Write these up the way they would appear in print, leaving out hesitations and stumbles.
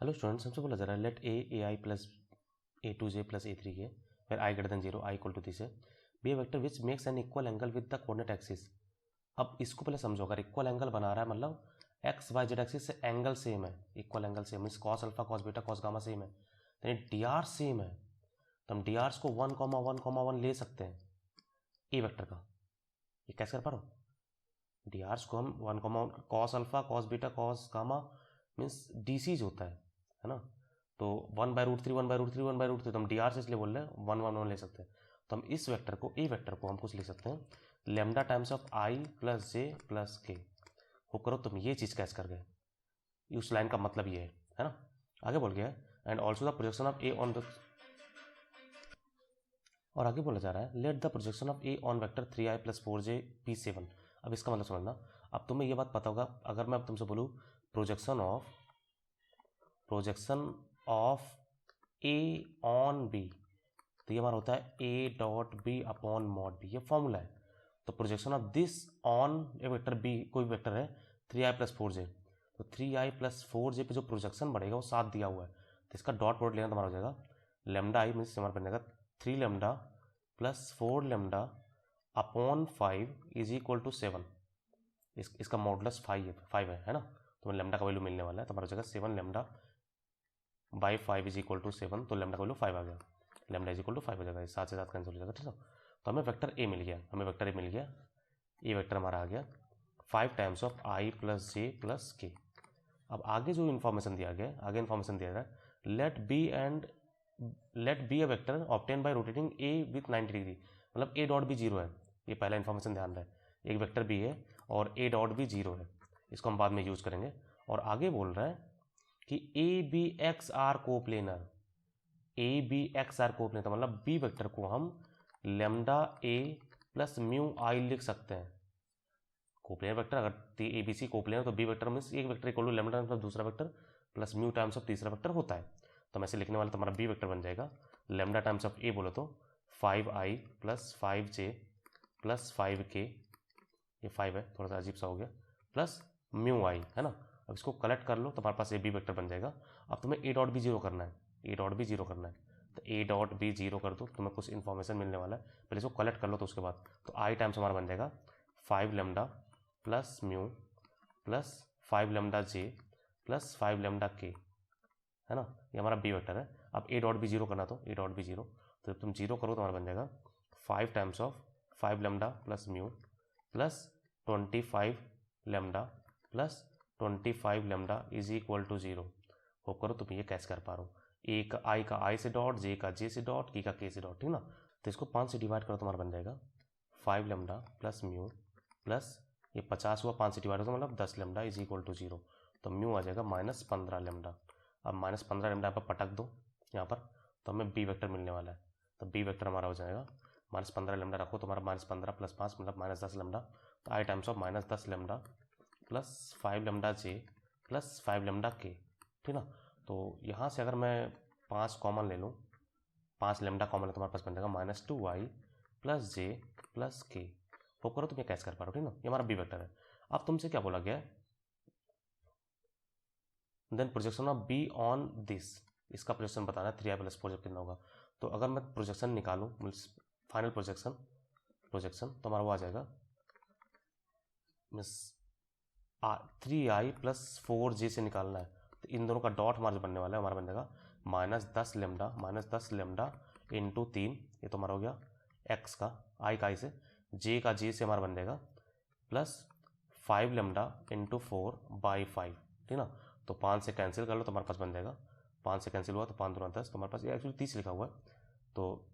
Hello students, हमसे बोला जा रहा है let a i plus a two j plus a three k फिर i greater than zero i equal to say b A vector which makes an equal angle with the coordinate axis. अब इसको पहले समझो, अगर equal angle बना रहा है मतलब एक्स वाई जेड एक्सिस से एंगल सेम है, equal angle same means cos alpha cos beta cos gamma same है, यानी डी आर सेम है, तो हम डी आर्स को 1,1,1 ले सकते हैं ए वेक्टर का। ये कैसे कर पा रहा हूँ? डी आर्स को हम 1,1 cos alpha cos beta cos gamma means D Cs होता है ना, तो 1/√3 1/√3 1/√3, तो हम डी आर से इसलिए बोल रहे हैं 1,1,1 ले सकते हैं। तो हम इस वेक्टर को ए वेक्टर को हम कुछ लिख सकते हैं lambda times of I plus J plus के। हो करो तुम ये चीज़ कैच कर गए, उस लाइन का मतलब ये है ना। आगे बोल गया and also the projection of A on the, और आगे बोला जा रहा है let the projection of A on vector 3i plus 4j p7। अब इसका मतलब समझना, अब तुम्हें ये बात पता होगा अगर मैं अब तुमसे बोलूँ projection of A on B, तो ये हमारा होता है A dot B upon mod B, ये फॉर्मूला है। तो projection of this on A vector B, कोई वेक्टर है 3i प्लस 4j, तो 3i प्लस 4j पे जो प्रोजेक्शन बढ़ेगा वो 7 दिया हुआ है, तो इसका डॉट प्रोडक्ट लेना तुम्हारा हो जाएगा लेमडा आई मीन्स हमारा बन जाएगा 3 lambda plus 4 lambda upon 5 is equal to 7। इसका मॉडुलस 5 है ना, तो लेमडा का वैल्यू मिलने वाला है, तो हमारा हो जाएगा 7 lambda by 5 is equal to 7, तो लेमडा का वैल्यू 5 आ गया, लेमडा इज इक्वल टू 5 हो जाएगा, 7 से 7 कैंसिल हो जाएगा, ठीक है। तो हमें वेक्टर ए मिल गया, ए वेक्टर हमारा आ गया 5 times of I plus J plus के। अब आगे जो इन्फॉर्मेशन दिया गया, आगे इन्फॉर्मेशन दिया गया let B A vector obtain by rotating A with 90 degree, मतलब ए डॉट बी जीरो है, ये पहला इन्फॉर्मेशन ध्यान रहे, एक वेक्टर बी है और ए डॉट बी जीरो है, इसको हम बाद में यूज करेंगे। और आगे बोल रहा है कि a b x are coplanar, a b x are coplanar, मतलब बी वेक्टर को हम lambda a plus mu i लिख सकते हैं। कोप्लेनर वेक्टर अगर ए बी सी कोप्लेनर, तो बी वेक्टर मीन्स एक vector equal to lambda times of दूसरा vector plus mu times of तीसरा वेक्टर होता है, तो हम ऐसे लिखने वाला, तो हमारा बी वेक्टर बन जाएगा लेमडा टाइम्स ऑफ ए बोलो तो 5i plus 5j plus 5k, ये 5 है थोड़ा सा अजीब सा हो गया, प्लस म्यू आई है ना। अब इसको कलेक्ट कर लो तो हमारे पास ए बी वेक्टर बन जाएगा। अब तुम्हें ए डॉट बी जीरो करना है, ए डॉट बी जीरो करना है, तो ए डॉट बी जीरो कर दो, तुम्हें कुछ इन्फॉर्मेशन मिलने वाला है, पहले इसको कलेक्ट कर लो, तो उसके बाद तो आई टाइम्स हमारा बन जाएगा 5 lambda plus mu plus 5 lambda j plus 5 lambda k, है ना, ये हमारा बी वेक्टर है। अब ए डॉट बी जीरो करना, तो ए डॉट बी जीरो, तो जब तुम जीरो करो तो हमारा बन जाएगा 5 times of 5 lambda plus mu plus 25 lambda plus 25 lambda is equal to 0। Hope करो तुम ये कैसे कर पा रहे हो, ए का आई से डॉट, जे का जे से डॉट, के का के से डॉट, ठीक ना। तो इसको 5 से डिवाइड करो तो हमारा बन जाएगा 5 लेमडा प्लस म्यू प्लस ये 50 हुआ, 5 से डिवाइड होगा मतलब 10 लेमडा इज इक्वल टू 0, तो म्यू आ जाएगा -15 लेमडा। अब -15 लेमडा यहाँ पर पटक दो यहाँ पर, तो हमें बी वेक्टर मिलने वाला है, तो बी वेक्टर हमारा हो जाएगा -15 लेमडा रखो तो हमारा -15 प्लस 5 मतलब -10 लेमडा, तो i times of -10 lambda plus 5 lambda j plus 5 lambda k, ठीक ना। तो यहाँ से अगर मैं 5 कॉमन ले लूँ, 5 लेमडा कॉमन है तो हमारे पास बन जाएगा -2i प्लस जे प्लस के। वो करो तुम ये कैसे कर पा रहे हो, ठीक ना, ये हमारा बी वेक्टर है। अब तुमसे क्या बोला गया है, then projection of B on this, इसका प्रोजेक्शन बताना है 3i प्लस 4 जब कितना होगा। तो अगर मैं प्रोजेक्शन निकालूं फाइनल प्रोजेक्शन तो हमारा वो आ जाएगा मीन्स 3i प्लस 4j से निकालना है, तो इन दोनों का डॉट हमारा जो बनने वाला है हमारा बन जाएगा -10 लेमडा इंटू 3, ये तो हमारा हो गया एक्स का आई का आई से, जे का जे से हमारा बन जाएगा प्लस 5 लेमडा इंटू 4/5, ठीक ना। तो 5 से कैंसिल कर लो तो हमारे पास बन जाएगा, 5 से कैंसिल हुआ तो 5 दूना 10, तो हमारे पास ये एक्चुअली 30 लिखा हुआ है, तो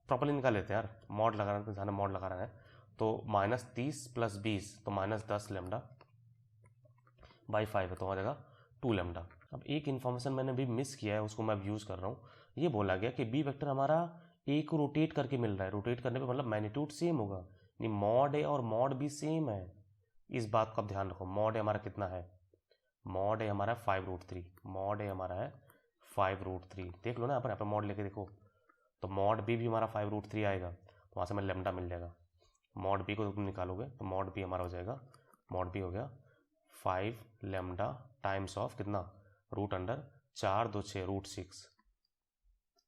प्रॉपर्ली निकाल लेते हैं यार, मॉड लगा रहे हैं, मॉड लगा रहे हैं, तो -30 प्लस 20 तो -10 लेमडा बाई 5 है, तो हो जाएगा 2 लेमडा। अब एक इन्फॉर्मेशन मैंने भी मिस किया है, उसको मैं अब यूज़ कर रहा हूँ। ये बोला गया कि बी वेक्टर हमारा ए को रोटेट करके मिल रहा है, रोटेट करने पे मतलब मैग्नीट्यूड सेम होगा, यानी मॉड ए और मॉड बी सेम है, इस बात का आप ध्यान रखो। मॉड ए हमारा कितना है, मॉड ए हमारा 5√3, मॉड ए हमारा है 5√3, देख लो ना यहाँ पर मॉड लेके देखो, तो मॉड बी भी हमारा 5√3 आएगा, तो वहाँ से हमें लेमडा मिल जाएगा। मॉड बी को तुम निकालोगे तो मॉड बी हमारा हो जाएगा, मॉड बी हो गया 5 लेमडा टाइम्स ऑफ कितना रूट अंडर 4 2 6 रूट 6,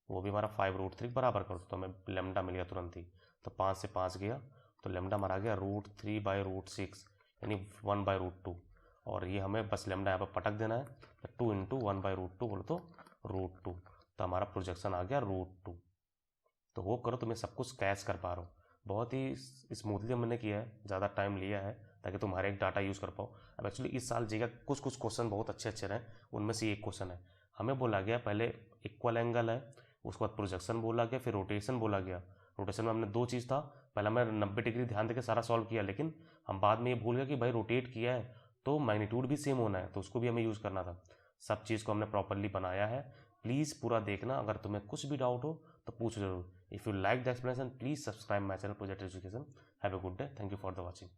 वो भी हमारा 5 रूट 3 बराबर कर दो तो हमें लेमडा मिल गया तुरंत ही। तो 5 से 5 गया तो लेमडा हमारा आ गया रूट 3 बाई रूट 6 यानी 1 बाई रूट 2, और ये हमें बस लेमडा यहाँ पर पटक देना है। तो 2 इंटू 1 बाई रूट 2 बोलो तो रूट 2, तो हमारा प्रोजेक्शन आ गया रूट 2। तो वो करो तो मैं सब कुछ कैच कर पा रहा हूँ। बहुत ही स्मूथली मैंने किया है, ज़्यादा टाइम लिया है ताकि तुम हर एक डाटा यूज़ कर पाओ। अब एक्चुअली इस साल जी का कुछ कुछ क्वेश्चन बहुत अच्छे अच्छे रहे, उनमें से एक क्वेश्चन है हमें बोला गया पहले इक्वल एंगल है, उसके बाद प्रोजेक्शन बोला गया, फिर रोटेशन बोला गया। रोटेशन में हमने दो चीज़ था, पहले मैं 90 डिग्री ध्यान देकर सारा सॉल्व किया, लेकिन हम बाद में ये भूल गए कि भाई रोटेट किया है तो मैग्नीट्यूड भी सेम होना है, तो उसको भी हमें यूज़ करना था। सब चीज़ को हमने प्रॉपरली बनाया है, प्लीज़ पूरा देखना। अगर तुम्हें कुछ भी डाउट हो तो पूछो जरूर। If you like the explanation please subscribe my channel project education. Have a good day, thank you for the watching.